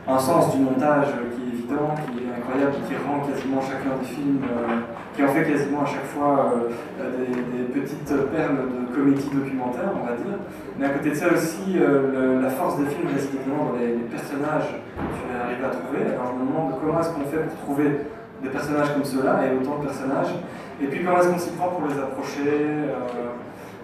un sens du montage qui est évident, qui est incroyable, qui rend quasiment chacun des films, qui en fait quasiment à chaque fois des petites perles de comédie documentaire, on va dire. Mais à côté de ça aussi, la force des films réside évidemment dans les personnages que tu vas arriver à trouver. Alors je me demande comment est-ce qu'on fait pour trouver des personnages comme ceux-là, et autant de personnages, et puis comment est-ce qu'on s'y prend pour les approcher.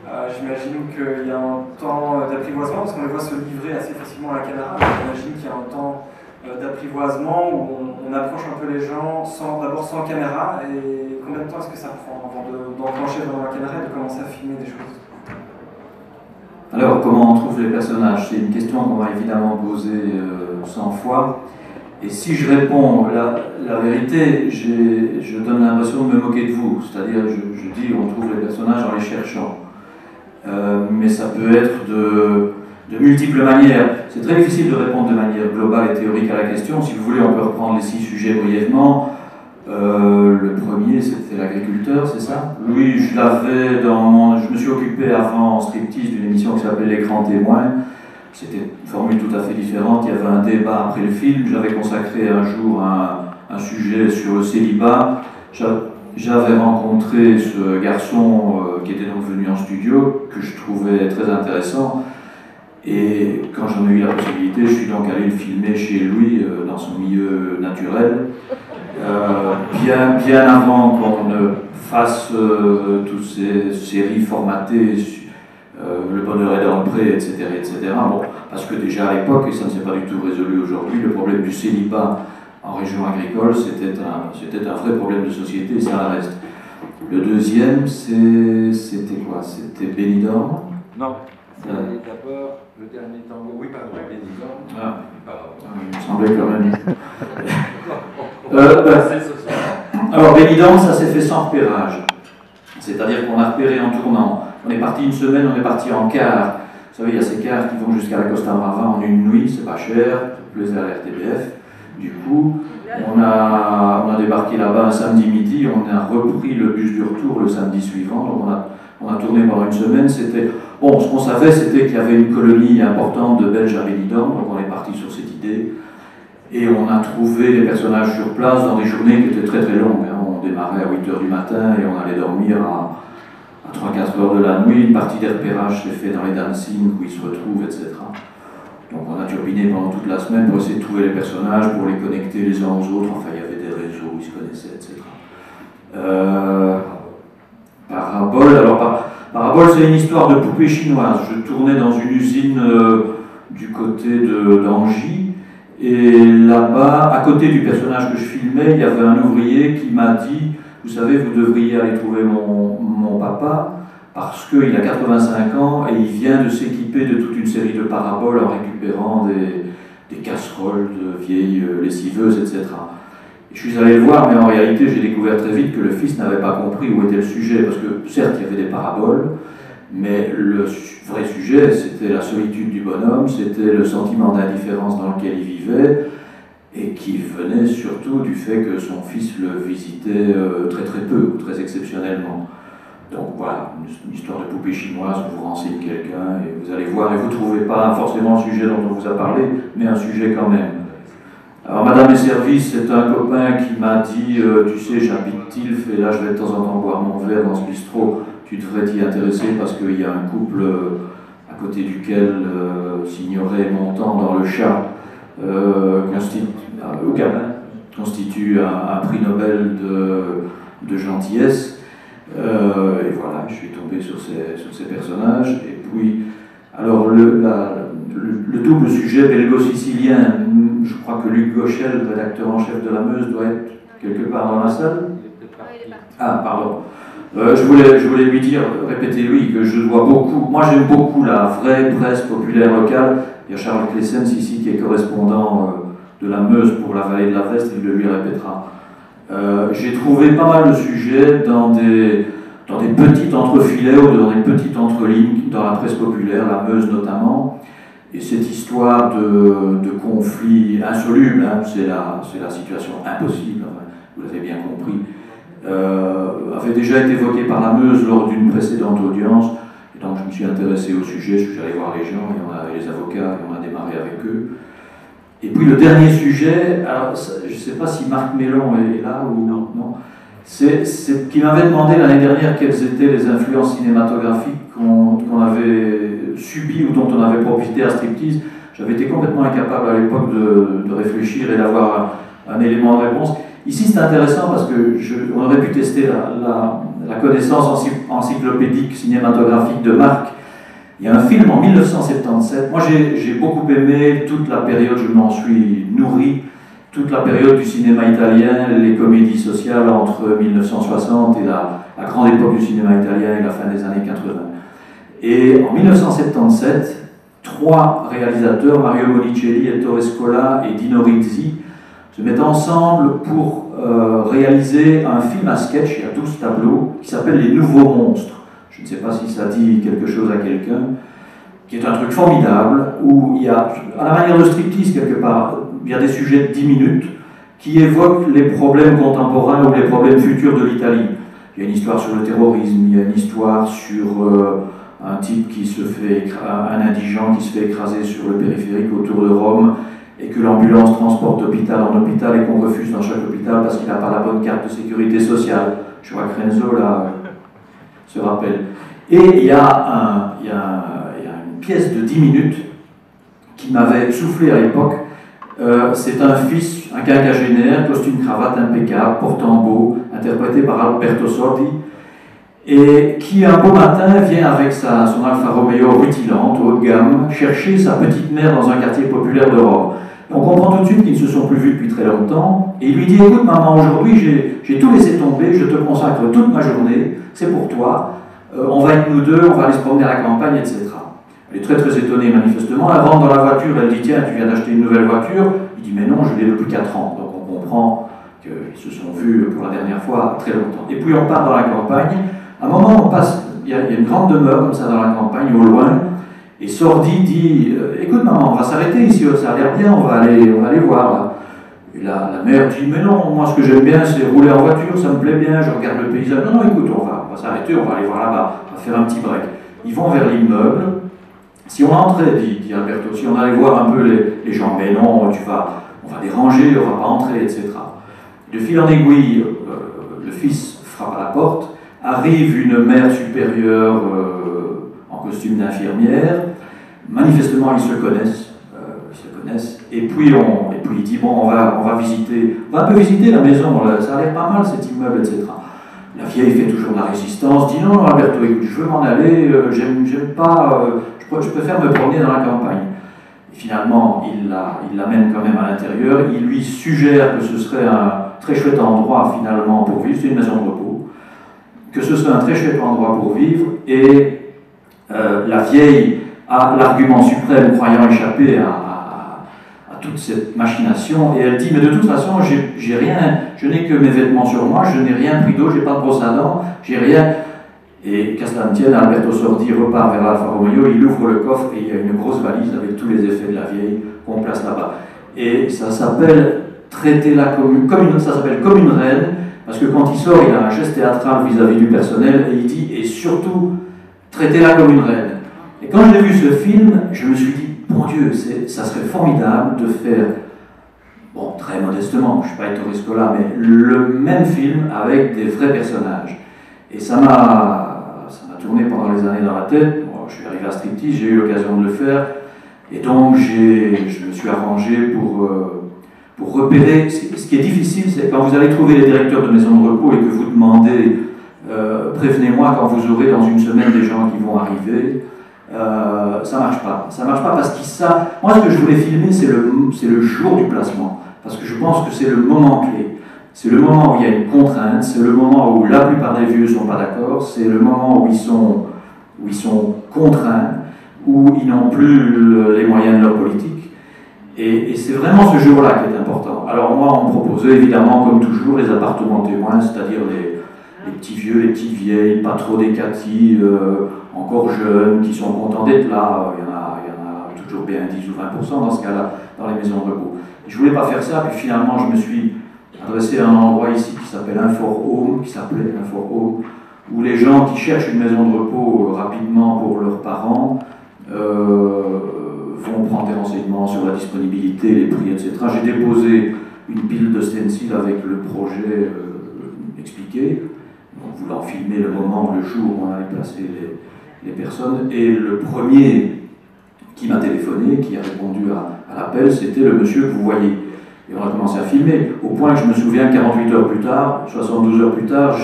J'imagine qu'il y a un temps d'apprivoisement, parce qu'on les voit se livrer assez facilement à la caméra, mais j'imagine qu'il y a un temps d'apprivoisement où on approche un peu les gens d'abord sans caméra, et combien de temps est-ce que ça prend avant d'enclencher devant la caméra et de commencer à filmer des choses? Alors, comment on trouve les personnages? C'est une question qu'on va évidemment poser 100 fois. Et si je réponds la vérité, je donne l'impression de me moquer de vous. C'est-à-dire, je dis on trouve les personnages en les cherchant. Mais ça peut être de multiples manières. C'est très difficile de répondre de manière globale et théorique à la question. Si vous voulez, on peut reprendre les 6 sujets brièvement. Le premier, c'était l'agriculteur, c'est ça? Oui, je l'avais je me suis occupé avant en striptease d'une émission qui s'appelait L'écran témoin. C'était une formule tout à fait différente. Il y avait un débat après le film. J'avais consacré un jour un sujet sur le célibat. J'avais rencontré ce garçon qui était donc venu en studio, que je trouvais très intéressant. Et quand j'en ai eu la possibilité, je suis donc allé le filmer chez lui, dans son milieu naturel. Bien avant qu'on ne fasse toutes ces séries formatées, Le bonheur est dans le pré, etc. Bon, parce que déjà à l'époque, et ça ne s'est pas du tout résolu aujourd'hui, le problème du célibat en région agricole, c'était un vrai problème de société, et ça reste. Le deuxième, c'était quoi? C'était Benidorm? Non, c'est d'abord le dernier tango. Oui, pardon, Benidorm. Ah, il me semblait quand même. Alors, Benidorm, ça s'est fait sans repérage. C'est-à-dire qu'on a repéré en tournant. On est parti une semaine, on est parti en car. Vous savez, il y a ces cars qui vont jusqu'à la Costa Brava en une nuit, c'est pas cher, ça plaisait à la RTBF. Du coup, on a débarqué là-bas un samedi midi, on a repris le bus du retour le samedi suivant, donc on a tourné pendant une semaine. Bon, ce qu'on savait, c'était qu'il y avait une colonie importante de Belges à Benidorm, donc on est parti sur cette idée. Et on a trouvé les personnages sur place dans des journées qui étaient très très longues. On démarrait à 8 h du matin et on allait dormir à 3-4 heures de la nuit. Une partie des repérages s'est fait dans les dancing où ils se retrouvent, etc. Donc on a turbiné pendant toute la semaine pour essayer de trouver les personnages, pour les connecter les uns aux autres. Enfin, il y avait des réseaux où ils se connaissaient, etc. Parabole, alors Parabole, c'est une histoire de poupée chinoise. Je tournais dans une usine du côté d'Angy. Et là-bas, à côté du personnage que je filmais, il y avait un ouvrier qui m'a dit « Vous savez, vous devriez aller trouver mon papa, parce qu'il a 85 ans et il vient de s'équiper de toute une série de paraboles en récupérant des casseroles de vieilles lessiveuses, etc. » Et je suis allé le voir, mais en réalité, j'ai découvert très vite que le fils n'avait pas compris où était le sujet, parce que certes, il y avait des paraboles, mais le vrai sujet, c'était la solitude du bonhomme, c'était le sentiment d'indifférence dans lequel il vivait, et qui venait surtout du fait que son fils le visitait très très peu, ou très exceptionnellement. Donc voilà, une histoire de poupée chinoise, vous renseignez quelqu'un, et vous allez voir, et vous ne trouvez pas forcément le sujet dont on vous a parlé, mais un sujet quand même. Alors Madame et Service, c'est un copain qui m'a dit tu sais, j'habite Tilf, et là je vais de temps en temps boire mon verre dans ce bistrot. Tu devrais t'y intéresser parce qu'il y a un couple à côté duquel Signoret Montand dans le chat au Gabin constitue un prix Nobel de gentillesse. Et voilà, je suis tombé sur ces personnages. Et puis, alors le double sujet belgo-sicilien, je crois que Luc Gauchel, rédacteur en chef de La Meuse, doit être quelque part dans la salle. Ah, pardon. Je voulais lui dire, répétez-lui, que je dois beaucoup, moi j'aime beaucoup la vraie presse populaire locale. Il y a Charles Clessens ici qui est correspondant de la Meuse pour la vallée de la Veste, il le lui répétera. J'ai trouvé pas mal de sujets dans des petites entrefilets ou dans des petites entrelignes dans la presse populaire, la Meuse notamment. Et cette histoire de conflit insoluble, hein, c'est la situation impossible, vous l'avez bien compris, avait déjà été évoquée par la Meuse lors d'une précédente audience. Et donc je me suis intéressé au sujet, je suis allé voir les gens, et on avait les avocats, et on a démarré avec eux. Et puis le dernier sujet, alors, je ne sais pas si Marc Mélon est là ou non, c'est qu'il m'avait demandé l'année dernière quelles étaient les influences cinématographiques qu'on avait subies ou dont on avait profité à Striptease. J'avais été complètement incapable à l'époque de réfléchir et d'avoir un élément de réponse. Ici, c'est intéressant parce qu'on aurait pu tester la connaissance encyclopédique cinématographique de Marc. Il y a un film en 1977. Moi, j'ai beaucoup aimé toute la période, je m'en suis nourri, toute la période du cinéma italien, les comédies sociales entre 1960 et la grande époque du cinéma italien et la fin des années 80. Et en 1977, 3 réalisateurs, Mario Monicelli, Ettore Scola et Dino Rizzi, se mettent ensemble pour réaliser un film à sketch, il y a 12 tableaux, qui s'appelle Les Nouveaux Monstres. Je ne sais pas si ça dit quelque chose à quelqu'un, qui est un truc formidable, où il y a, à la manière de Striptease quelque part, il y a des sujets de 10 minutes qui évoquent les problèmes contemporains ou les problèmes futurs de l'Italie. Il y a une histoire sur le terrorisme, il y a une histoire sur un type un indigent qui se fait écraser sur le périphérique autour de Rome, et que l'ambulance transporte d'hôpital en hôpital et qu'on refuse dans chaque hôpital parce qu'il n'a pas la bonne carte de sécurité sociale. Je vois que Renzo là se rappelle. Et il y a une pièce de 10 minutes qui m'avait soufflé à l'époque. C'est un fils, un quinquagénaire, costume cravate impeccable, portant beau, interprété par Alberto Sordi, et qui un beau matin vient avec son Alfa Romeo rutilante, haut de gamme, chercher sa petite mère dans un quartier populaire de Rome. On comprend tout de suite qu'ils ne se sont plus vus depuis très longtemps, et il lui dit: écoute maman, aujourd'hui j'ai tout laissé tomber, je te consacre toute ma journée, c'est pour toi, on va être nous deux, on va aller se promener à la campagne, etc. Elle est très très étonnée manifestement, elle rentre dans la voiture, elle dit: tiens, tu viens d'acheter une nouvelle voiture? Il dit: mais non, je l'ai depuis 4 ans. Donc on comprend qu'ils se sont vus pour la dernière fois très longtemps. Et puis on part dans la campagne, à un moment on passe, il y a une grande demeure comme ça dans la campagne, au loin, et Sordi dit: écoute maman, on va s'arrêter ici, ça a l'air bien, on va aller voir là. Et la mère dit: mais non, moi ce que j'aime bien c'est rouler en voiture, ça me plaît bien, je regarde le paysage. Non, écoute, on va s'arrêter, on va aller voir là-bas, on va faire un petit break. Ils vont vers l'immeuble. Si on entrait, dit Alberto, si on allait voir un peu les gens, mais non, on va déranger, on va pas entrer, etc. De fil en aiguille, le fils frappe à la porte, arrive une mère supérieure en costume d'infirmière. Manifestement, ils se connaissent, et puis il dit: bon, on va un peu visiter la maison, ça a l'air pas mal cet immeuble, etc. La vieille fait toujours de la résistance, dit: non, Alberto, écoute, je veux m'en aller, j'aime pas, je préfère me promener dans la campagne. Et finalement, il l'amène quand même à l'intérieur, il lui suggère que ce serait un très chouette endroit finalement pour vivre, c'est une maison de repos, que ce serait un très chouette endroit pour vivre, et la vieille a l'argument suprême, croyant échapper à toute cette machination, et elle dit: mais de toute façon, je n'ai que mes vêtements sur moi, je n'ai rien pris d'eau, j'ai pas de brosse à dents, j'ai rien. Et qu'à cela ne tienne, Alberto Sordi repart vers l'Alfa Romeo, il ouvre le coffre et il y a une grosse valise avec tous les effets de la vieille qu'on place là-bas. Et ça s'appelle traiter la commune, ça s'appelle comme une reine, parce que quand il sort, il a un geste théâtral vis-à-vis du personnel, et il dit: et surtout, traitez-la comme une reine. Et quand j'ai vu ce film, je me suis dit: bon Dieu, ça serait formidable de faire, bon, très modestement, je ne suis pas Ettore Scola, mais le même film avec des vrais personnages. Et ça m'a tourné pendant les années dans la tête. Bon, je suis arrivé à Striptease, j'ai eu l'occasion de le faire, et donc je me suis arrangé pour repérer. Ce qui est difficile, c'est quand vous allez trouver les directeurs de maisons de repos et que vous demandez prévenez-moi quand vous aurez dans une semaine des gens qui vont arriver. Ça marche pas. Ça marche pas parce qu'ils savent. Moi, ce que je voulais filmer, c'est le jour du placement, parce que je pense que c'est le moment clé. C'est le moment où il y a une contrainte, c'est le moment où la plupart des vieux ne sont pas d'accord, c'est le moment où ils sont contraints, où ils n'ont plus les moyens de leur politique. Et c'est vraiment ce jour-là qui est important. Alors moi, on me proposait évidemment, comme toujours, les appartements témoins, c'est-à-dire les petits vieux, les petites vieilles, pas trop décatis, encore jeunes, qui sont contents d'être là. Il y en a toujours bien 10 ou 20% dans ce cas-là, dans les maisons de repos. Et je ne voulais pas faire ça, puis finalement, je me suis adressé à un endroit ici qui s'appelait un For Home, où les gens qui cherchent une maison de repos rapidement pour leurs parents vont prendre des renseignements sur la disponibilité, les prix, etc. J'ai déposé une pile de stencils avec le projet expliqué, donc voulant filmer le moment, le jour où on allait placer les personnes. Et le premier qui m'a téléphoné, qui a répondu à l'appel, c'était le monsieur que vous voyez. Et on a commencé à filmer, au point que je me souviens 48 heures plus tard, 72 heures plus tard,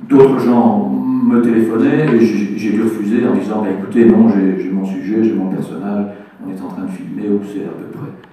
d'autres gens me téléphonaient et j'ai dû refuser en disant bah, écoutez, non, j'ai mon sujet, j'ai mon personnage, on est en train de filmer, ou c'est à peu près.